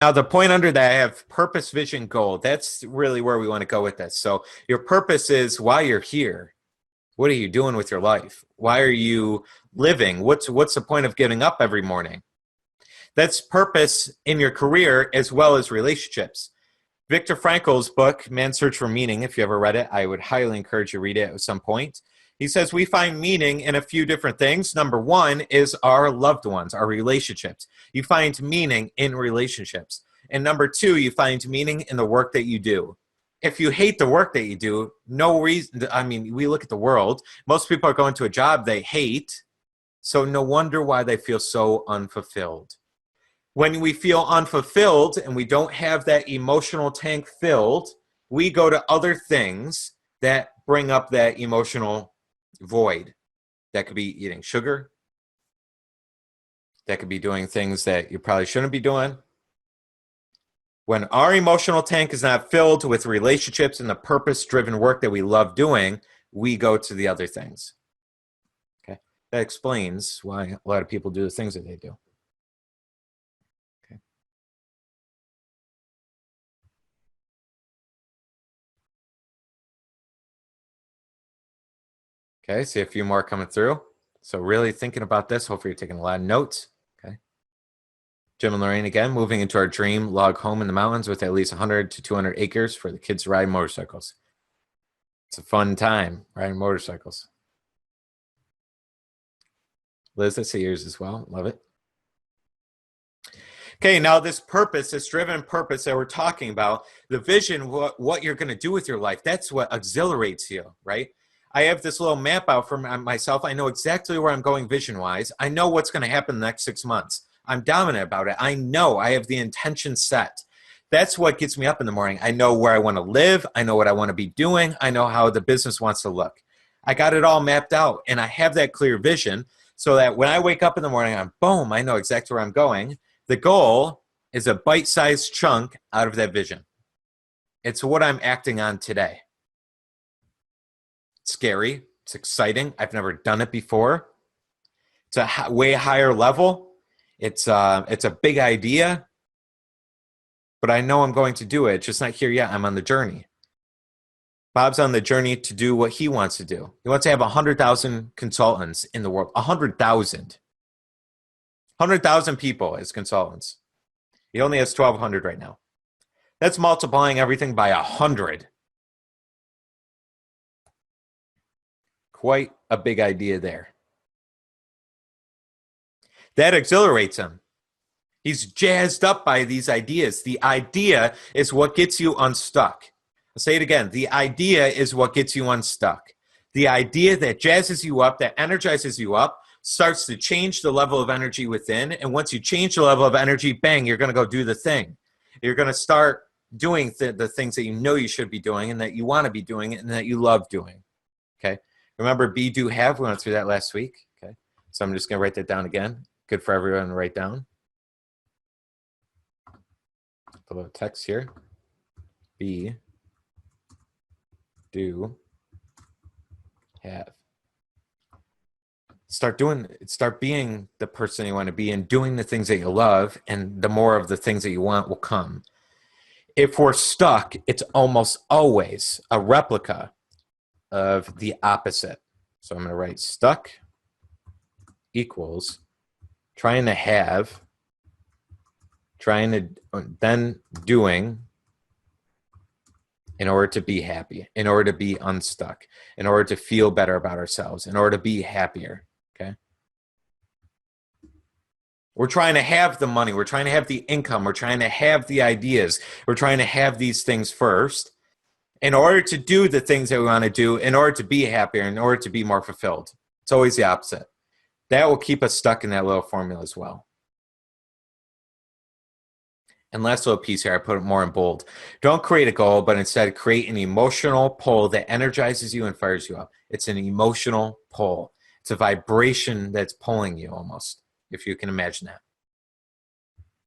Now, the point under that, I have purpose, vision, goal. That's really where we want to go with this. So your purpose is why you're here. What are you doing with your life? Why are you living? What's the point of getting up every morning? That's purpose in your career as well as relationships. Viktor Frankl's book, Man's Search for Meaning, if you ever read it, I would highly encourage you to read it at some point. He says we find meaning in a few different things. Number one is our loved ones, our relationships. You find meaning in relationships. And number two, you find meaning in the work that you do. If you hate the work that you do, no reason. I mean, we look at the world. Most people are going to a job they hate, so no wonder why they feel so unfulfilled. When we feel unfulfilled and we don't have that emotional tank filled, we go to other things that bring up that emotional void. That could be eating sugar. That could be doing things that you probably shouldn't be doing. When our emotional tank is not filled with relationships and the purpose-driven work that we love doing, we go to the other things. Okay, that explains why a lot of people do the things that they do. Okay. Okay, see a few more coming through. So really thinking about this. Hopefully you're taking a lot of notes. Okay. Jim and Lorraine again, moving into our dream log home in the mountains with at least 100 to 200 acres for the kids to ride motorcycles. It's a fun time riding motorcycles. Liz, I see yours as well. Love it. Okay, now this purpose, this driven purpose that we're talking about, the vision, what you're going to do with your life, that's what exhilarates you, right? I have this little map out for myself. I know exactly where I'm going vision-wise. I know what's going to happen in the next 6 months. I'm dominant about it. I know I have the intention set. That's what gets me up in the morning. I know where I want to live. I know what I want to be doing. I know how the business wants to look. I got it all mapped out, and I have that clear vision so that when I wake up in the morning, I'm boom, I know exactly where I'm going. The goal is a bite-sized chunk out of that vision. It's what I'm acting on today. It's scary. It's exciting. I've never done it before. It's a way higher level. It's a big idea, but I know I'm going to do it. It's just not here yet. I'm on the journey. Bob's on the journey to do what he wants to do. He wants to have 100,000 consultants in the world. 100,000. 100,000 people as consultants. He only has 1,200 right now. That's multiplying everything by 100. Quite a big idea there. That exhilarates him. He's jazzed up by these ideas. The idea is what gets you unstuck. I'll say it again. The idea is what gets you unstuck. The idea that jazzes you up, that energizes you up, starts to change the level of energy within. And once you change the level of energy, bang, you're going to go do the thing. You're going to start doing the things that you know you should be doing and that you want to be doing and that you love doing. Okay. Remember, be, do, have. We went through that last week. Okay. So I'm just going to write that down again. Good for everyone to write down. A little text here. Be, do, have. Start being the person you want to be and doing the things that you love, and the more of the things that you want will come. If we're stuck, it's almost always a replica of the opposite. So I'm going to write stuck equals trying to have, then doing in order to be happy, in order to be unstuck, in order to feel better about ourselves, in order to be happier. Okay. We're trying to have the money. We're trying to have the income. We're trying to have the ideas. We're trying to have these things first in order to do the things that we want to do, in order to be happier, in order to be more fulfilled. It's always the opposite. That will keep us stuck in that little formula as well. And last little piece here, I put it more in bold. Don't create a goal, but instead create an emotional pull that energizes you and fires you up. It's an emotional pull. It's a vibration that's pulling you almost, if you can imagine that.